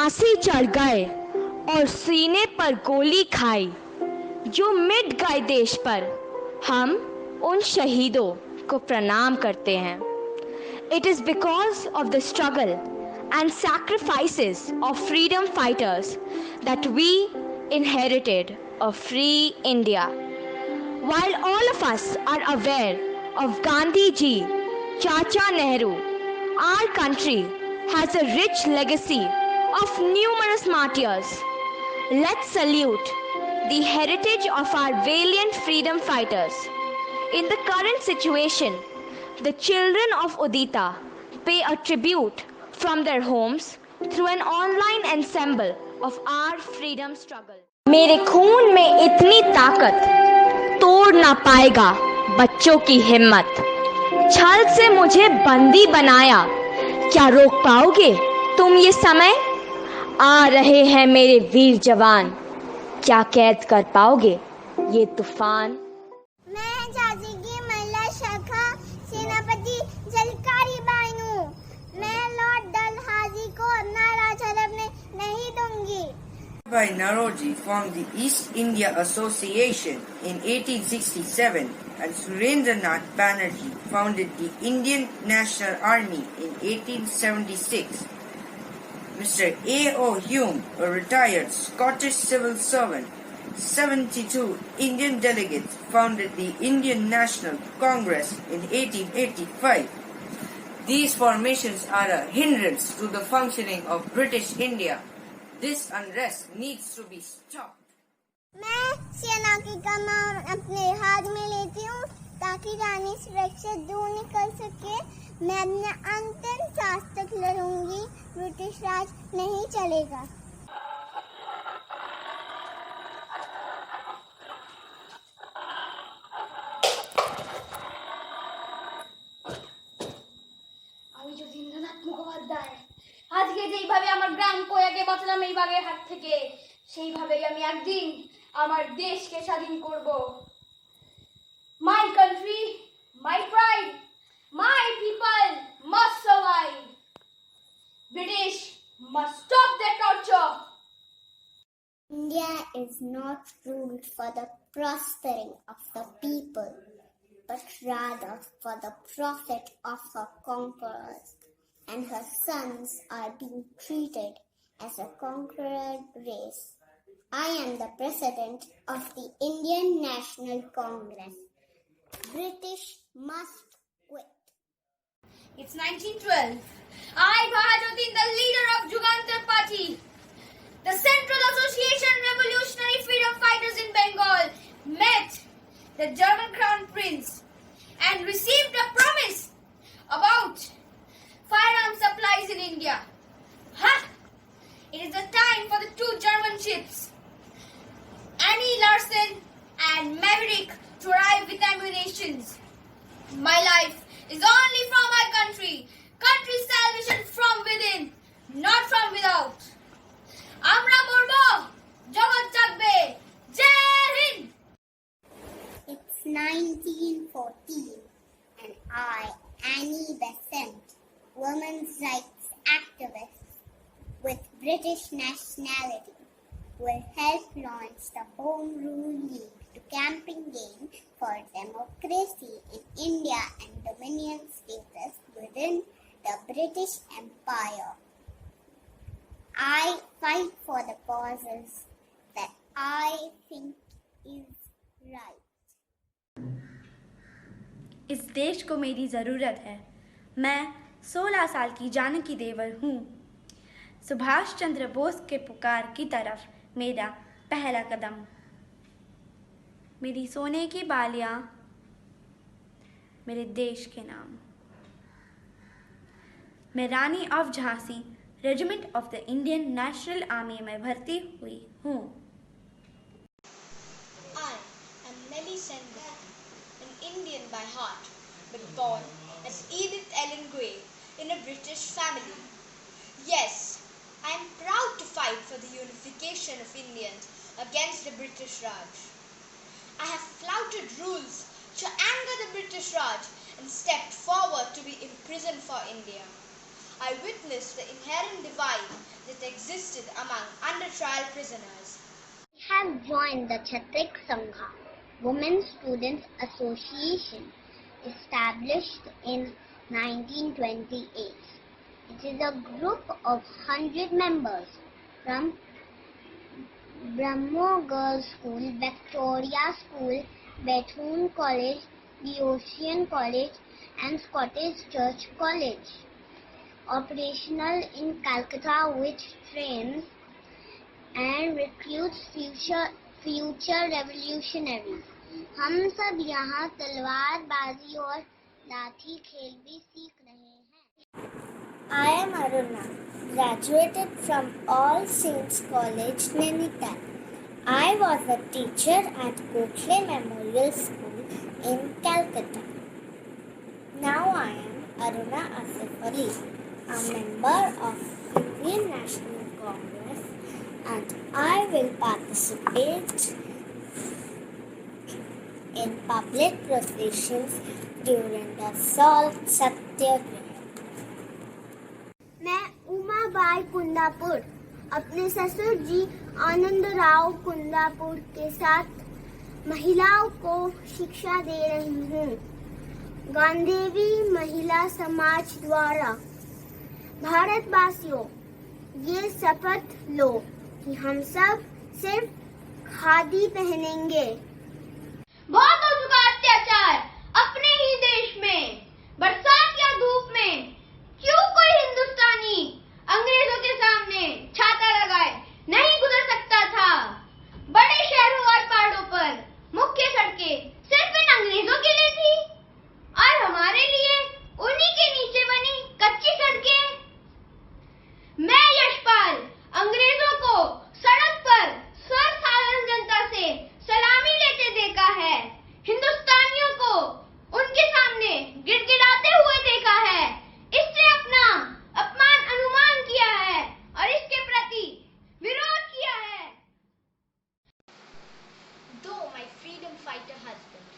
फांसी चढ़ गए और सीने पर गोली खाई, जो मिट गए देश पर, हम उन शहीदों को प्रणाम करते हैं। It is because of the struggle and sacrifices of freedom fighters that we inherited a free India. While all of us are aware of Gandhi ji, Chacha Nehru, our country has a rich legacy of numerous martyrs. Let's salute the heritage of our valiant freedom fighters. In the current situation, the children of Udita pay a tribute from their homes through an online ensemble of our freedom struggle. मेरे खून में इतनी ताकत, तोड़ ना पाएगा बच्चों की हिम्मत। छल से मुझे बंदी बनाया, क्या रोक पाओगे तुम ये समय? आ रहे हैं मेरे वीर जवान, क्या कैद कर पाओगे ये तूफान? मैं झांसी की महिला शाखा सेनापति जलकारी बानू। मैं लॉर्ड डलहौजी को अपना राज हड़पने नहीं दूंगी। Bhai Naroji formed the East India Association in 1867 and Surendranath Banerjee founded the Indian National Army in 1876. Mr. A. O. Hume, a retired Scottish civil servant, 72 Indian delegates founded the Indian National Congress in 1885. These formations are a hindrance to the functioning of British India. This unrest needs to be stopped. मैं सेना की कमान अपने हाथ में लेती हूँ ताकि रानी सुरक्षित दूर निकल सके। मैं अपने अंतिम सांस तक लड़ूंगी, ब्रिटिश राज नहीं चलेगा। আমি যদি ইন্দ্রনাথ মুখোপাধ্যায় আজকে যেইভাবে আমার গ্রাম কোয়াকে বাঁচলাম এই বাঘের হাত থেকে, সেইভাবেই আমি একদিন আমার দেশকে স্বাধীন করব। My country, my pride, my people must survive. British must stop their torture. India is not ruled for the prospering of the people, but rather for the profit of her conquerors, and her sons are being treated as a conqueror race. I am the president of the Indian National Congress. British must quit. It's 1912. I, Bahaduddin, the leader of Jugantar Party, the Central Association Revolutionary Freedom Fighters in Bengal, met the German Crown Prince and received a promise about firearm supplies in India. It is the time for the two German ships, Annie Larsen and Maverick, to arrive with ammunitions. My life is only from my country. Country's salvation from within, not from without. Amra Morbo, Jagat Jagbe, Jai Hind! It's 1914 and I, Annie Besant, women's rights activist with British nationality, will help launch the Home Rule League to campaign for democracy in India and dominion status within the British Empire. I fight for the causes that I think is right. इस देश को मेरी ज़रूरत है। मैं 16 साल की जानकी देवर हूँ। सुभाष चंद्र बोस के पुकार की तरफ मेरा पहला कदम। मेरी सोने की बालियाँ मेरे देश के नाम। मैं Rani of Jhansi regiment of the Indian national army में भर्ती हुई हूँ। I am Nellie Sengar, an Indian by heart, but born as Edith Ellen Gray in a British family. Yes, I am proud to fight for the unification of Indians against the British Raj. I have flouted rules to anger the British Raj and stepped forward to be imprisoned for India. I witnessed the inherent divide that existed among under-trial prisoners. I have joined the Chhatrik Sangha, Women Students Association, established in 1928. It is a group of 100 members from Brahmo Girls' School, Victoria School, Bethune College, the Ocean College, and Scottish Church College. Operational in Calcutta, which trains and recruits future revolutionaries. हम सब यहाँ तलवारबाजी और लाठी खेल भी सीख रहे हैं. I am Aruna, graduated from All Saints College, Nainital. I was a teacher at Gokhale Memorial School in Calcutta. Now I am Aruna Asif Ali, a member of Indian National Congress, and I will participate in public processions during the Salt Satyagraha. मैं उमाबाई कुंदापुर अपने ससुर जी आनंदराव कुंदापुर के साथ महिलाओं को शिक्षा दे रही हूँ. गांधीवी महिला समाज द्वारा भारतवासियों, ये शपथ लो कि हम सब सिर्फ खादी पहनेंगे. बहुत हो चुका अत्याचार अपने ही देश में. बरसात या धूप में क्यों कोई हिंदुस्तानी अंग्रेजों के सामने छाता लगाए नहीं गुजर सकता था. बड़े शहरों और पहाड़ों पर मुख्य सड़कें सिर्फ इन अंग्रेजों के लिए थी और हमारे लिए उन्हीं के नीचे बनी कच्ची सड़कें. मैं यशपाल अंग्रेजों को सड़क पर सर्वसाधारण जनता से सलामी लेते देखा है. हिंदुस्तानियों को उनके सामने गिड़गिड़ाते हुए देखा है. इससे अपना अपमान अनुमान किया है और इसके प्रति विरोध किया है. Though my freedom fighter husband,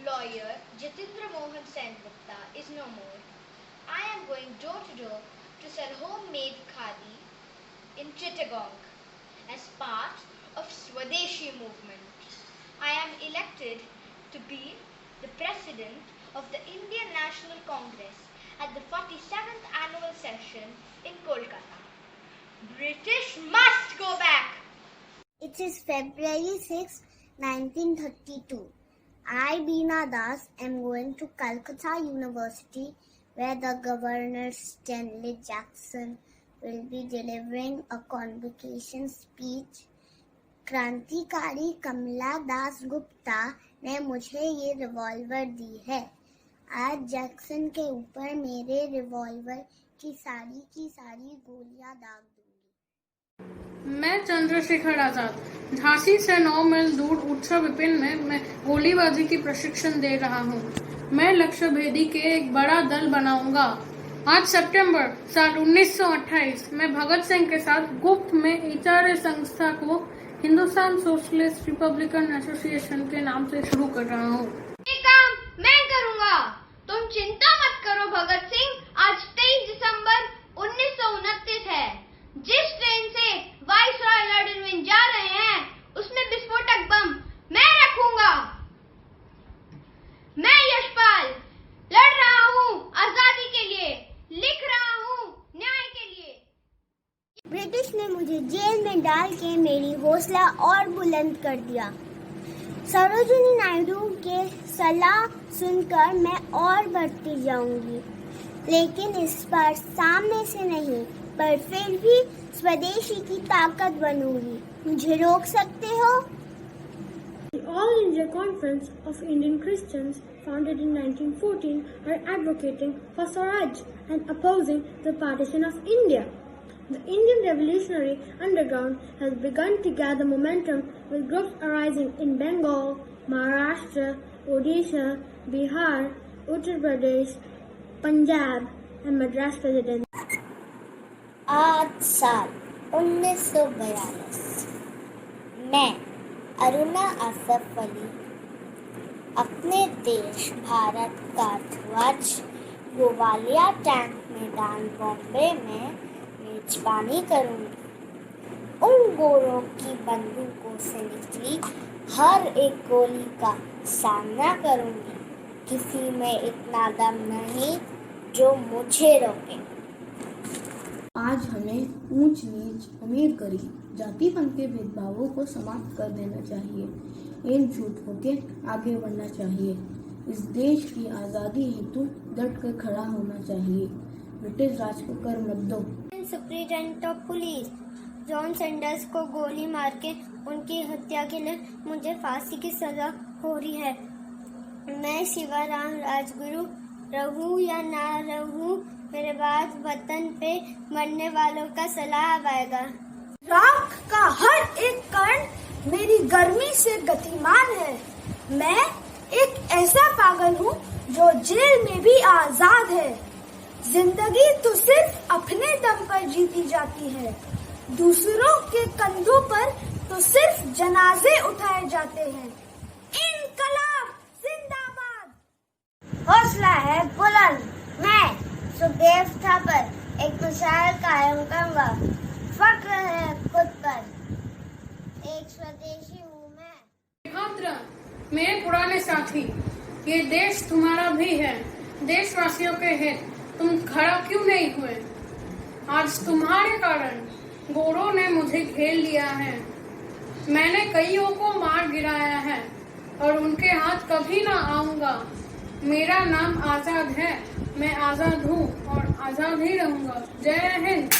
lawyer Jitendra Mohan Sengupta, is no more, I am going door to door to sell homemade khadi in Chittagong as part of Swadeshi movement. I am elected to be the president of the Indian National Congress at the 47th annual session in Kolkata. British must go back. It is February 6, 1932. I, Beena Das, am going to Calcutta University, where the Governor Stanley Jackson will be delivering a convocation speech. क्रांतिकारी कमला दास गुप्ता ने मुझे ये revolver दी है. आज Jackson के ऊपर मेरे revolver की सारी गोलियां दाग दूंगी. मैं चंद्रशेखर आजाद झांसी से 9 मील दूर उत्सव विपिन में मैं गोलीबाजी की प्रशिक्षण दे रहा हूँ. मैं लक्ष्य भेदी के एक बड़ा दल बनाऊंगा. आज सितंबर साल 1928 में भगत सिंह के साथ गुप्त में एचआरए संस्था को हिंदुस्तान सोशलिस्ट रिपब्लिकन एसोसिएशन के नाम से शुरू कर रहा हूँ. ये काम मैं करूंगा. तुम चिंता मत करो भगत सिंह. आज 23 दिसंबर 1929 है. जिस ट्रेन से वाइसरॉय लॉर्ड इरविन जा रहे हैं उसमें विस्फोटक बम मैं रखूंगा. मैं यशपाल लड़ रहा हूँ आजादी के लिए, लिख रहा हूँ न्याय के लिए. ब्रिटिश ने मुझे जेल में डाल के मेरी हौसला और बुलंद कर दिया. सरोजिनी नायडू के सलाह सुनकर मैं और बढ़ती जाऊंगी, लेकिन इस बार सामने से नहीं पर फिर भी स्वदेशी की ताकत बनूंगी. मुझे रोक सकते हो? The All India Conference of Indian Christians, founded in 1914, are advocating for Swaraj and opposing the partition of India. The Indian Revolutionary Underground has begun to gather momentum with groups arising in Bengal, Maharashtra, Odisha, Bihar, Uttar Pradesh, Punjab and Madras Presidency. आज साल 1942 मैं अरुणा आसफ अली अपने देश भारत का ध्वज Gowalia tank मैदान बॉम्बे में मेजबानी करूंगी। उन गोरों की बंदूकों से निकली हर एक गोली का सामना करूंगी। किसी में इतना दम नहीं जो मुझे रोके। आज हमें ऊंच नीच, अमीर गरीब, जाति पंथ के भेदभावों को समाप्त कर देना चाहिए। एकजुट होकर आगे बढ़ना चाहिए। इस देश की आज़ादी हेतु डट कर खड़ा होना चाहिए। ब्रिटिश राज को कर मत दो। Superintendent of police John Sanders को गोली मार के उनकी हत्या के लिए मुझे फांसी की सजा हो रही है। मैं शिवराम राजगुरु रहूं या ना रहूं, मेरे बाद वतन पे मरने वालों का सलाह आएगा। राख का हर एक कण मेरी गर्मी से गतिमान है। मैं एक ऐसा पागल हूँ जो जेल में भी आजाद है। जिंदगी तो सिर्फ अपने दम पर जीती जाती है। दूसरों के कंधों पर तो सिर्फ जनाजे उठाए जाते हैं। इनकलाब जिंदाबाद। हौसला है बुलंद। मैं सुखदेव थापर एक मिसाल कायम करूंगा। फक्र है खुद पर, एक स्वदेशी हूँ मैं। छात्र, मेरे पुराने साथी, ये देश तुम्हारा भी है। देशवासियों के हित तुम खड़ा क्यों नहीं हुए? आज तुम्हारे कारण गोरों ने मुझे घेर लिया है। मैंने कईयों को मार गिराया है और उनके हाथ कभी ना आऊंगा। मेरा नाम आजाद है, मैं आजाद हूँ और आजाद ही रहूंगा। जय Hind.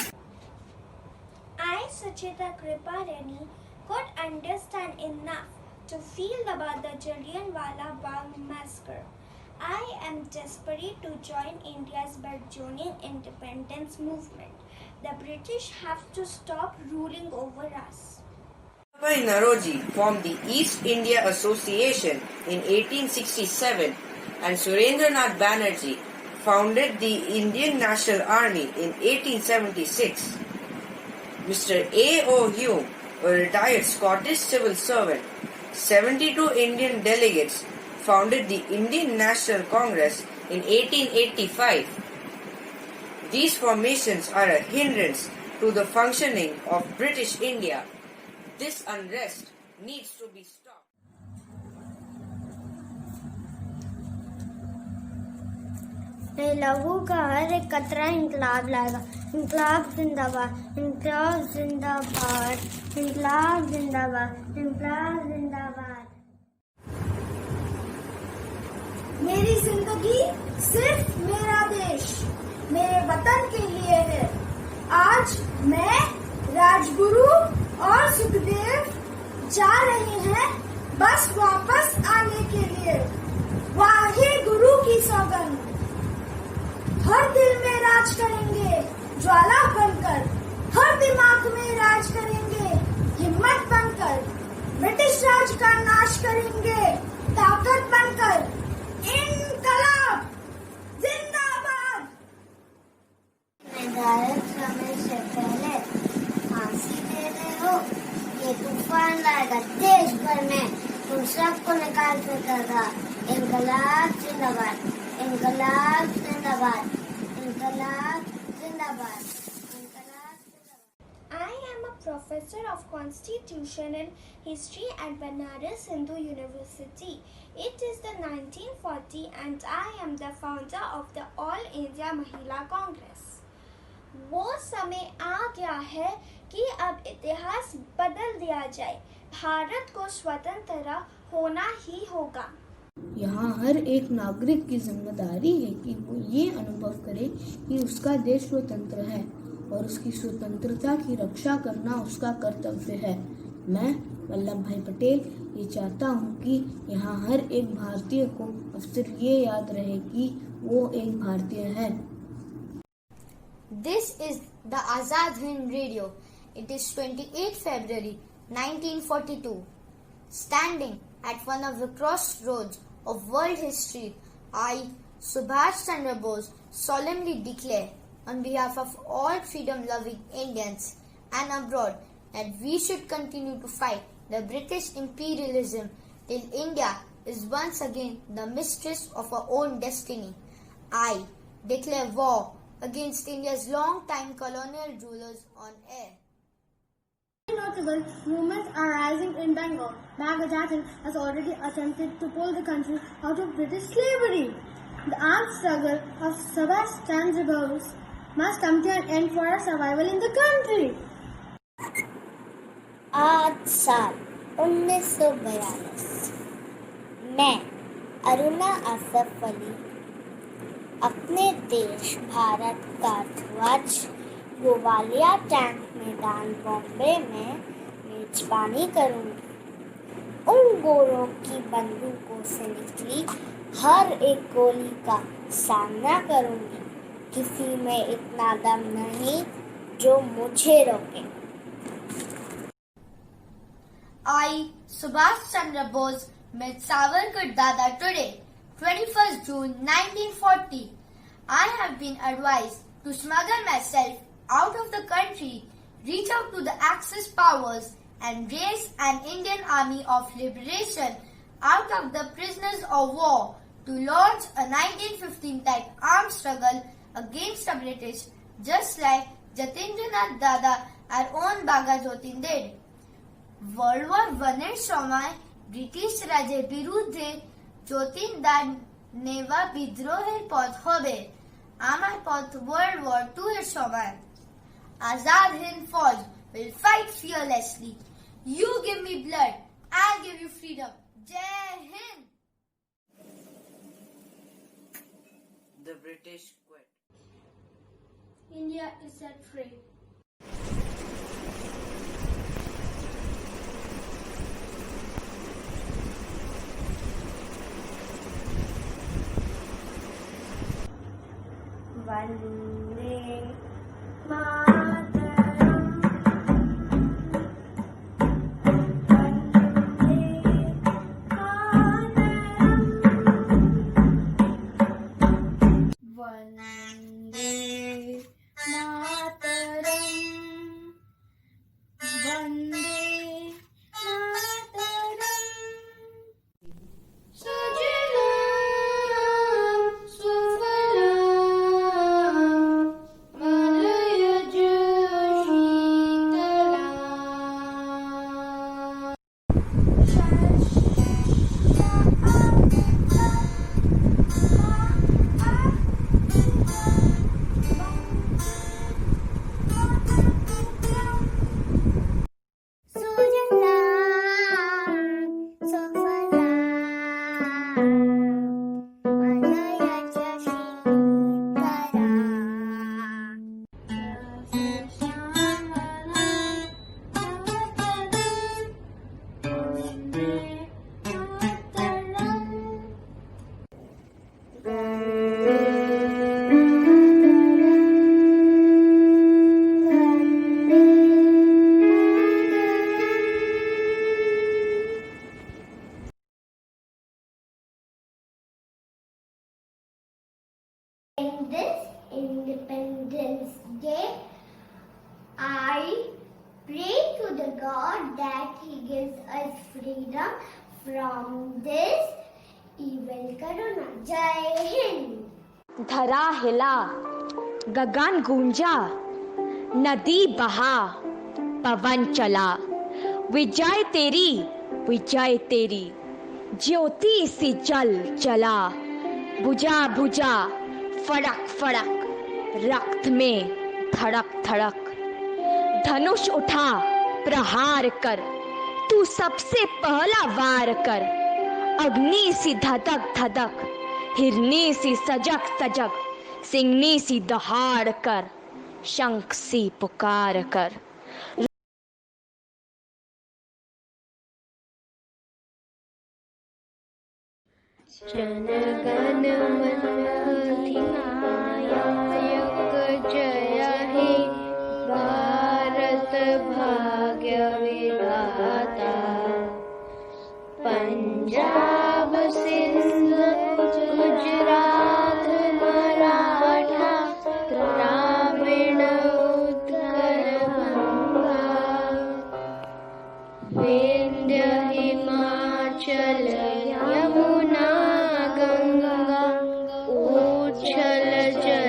I, Sucheta Kriparani, could understand enough to feel about the Jallianwala Bagh massacre. I am desperate to join India's burgeoning independence movement. The British have to stop ruling over us. Bhai Naroji formed the East India Association in 1867 and Surendranath Banerjee founded the Indian National Army in 1876. Mr. A.O. Hume, a retired Scottish civil servant, 72 Indian delegates founded the Indian National Congress in 1885. These formations are a hindrance to the functioning of British India. This unrest needs to be stopped. मेरे लहू का हर एक कतरा इंकलाब लाएगा। इंकलाब जिंदाबाद, इंकलाब जिंदाबाद, इंकलाब जिंदाबाद, इंकलाब जिंदाबाद। मेरी जिंदगी सिर्फ मेरा देश, मेरे वतन के लिए है। आज मैं, राजगुरु और सुखदेव जा रहे हैं बस वापस आने के लिए। वाहे गुरु की सौगंध। हर दिल में राज करेंगे ज्वाला बनकर, हर दिमाग में राज करेंगे हिम्मत बनकर। ब्रिटिश राज का नाश करेंगे ताकत बनकर। इनकलाब जिंदाबाद। निर्धारित समय से पहले फांसी दे रहे हो, ये तूफान लाएगा देश भर में, तुम सबको निकाल फेंकेगा। इंकलाब जिंदाबाद, इंकलाब जिंदाबाद, इंकलाब जिंदाबाद, इंकलाब जिंदाबाद। I am a professor of Constitution and History at Banaras Hindu University. It is the 1940 and I am the founder of the All India Mahila Congress. वो समय आ गया है कि अब इतिहास बदल दिया जाए। भारत को स्वतंत्र होना ही होगा। यहाँ हर एक नागरिक की जिम्मेदारी है कि वो ये अनुभव करे कि उसका देश स्वतंत्र है और उसकी स्वतंत्रता की रक्षा करना उसका कर्तव्य है। मैं वल्लभ भाई पटेल ये चाहता हूँ कि यहाँ हर एक भारतीय को अब सिर्फ ये याद रहे कि वो एक भारतीय है। This is the Azad Hind Radio. It is 28 February 1942. Standing at one of the crossroads of world history, I, Subhash Chandra Bose, solemnly declare on behalf of all freedom-loving Indians and abroad that we should continue to fight the British imperialism till India is once again the mistress of our own destiny. I, declare war against India's long-time colonial rulers on air. Notable movements are rising in Bengal. Bangladesh has already attempted to pull the country out of British slavery. The armed struggle of Subhash Chandra Bose must come to an end for our survival in the country. आज साल 1942 मैं अरुणा आसफ अली अपने देश भारत का ध्वज Gowalia tank मैदान बॉम्बे में मेजबानी करूंगी। उन गोरों की बंदूकों से निकली हर एक गोली का सामना करूंगी। किसी में इतना दम नहीं जो मुझे रोके। I, Subhash Chandra Bose, met Savarkar Dada today, 21st June 1940. I have been advised to smuggle myself out of the country, reach out to the Axis powers and raise an Indian Army of Liberation out of the prisoners of war to launch a 1915 type armed struggle against the British, just like Jatindranath Dada, our own Baga Jotin did. World War I সময় British রাজের বিরুদ্ধে যতীনদার নেওয়া বিদ্রোহের পথ হবে আমার পথ World War II এর সময়। Azad Hind Fauj will fight fearlessly. You give me blood, I'll give you freedom. Jai Hind! The British quit. India is set free. Vande Mataram. Vande Mataram. Vande Mataram. Sujalam Sufalam Malayaj Shitalam. In this Independence Day, I pray to the God that He gives us freedom from this evil corona. Jai Hind! धरा हिला, गगन गूंजा, नदी बहा, पवन चला। विजय तेरी, ज्योति सी जल चला। बुझा बुझा, फड़क फड़क, रक्त में धड़क धड़क। धनुष उठा, प्रहार कर, तू सबसे पहला वार कर। अग्नि सी धधक धधक, हिरनी सी सजग सजग, सिंहनी सी दहाड़ कर, शंख सी पुकार कर। जनगण मन अधिनायक जय हे भारत भाग्य विधाता। पंजाब सिंध गुजरात मराठा ग्रामीण उत्कल बंगा। विंध्य हिमाचल यमुना गंगा उच्छल जल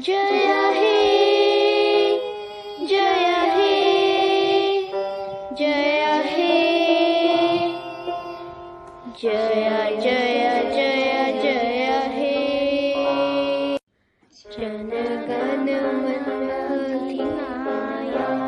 जय हे जय हे जय हे जय जय जय जय हे जन गण मन अधिनायक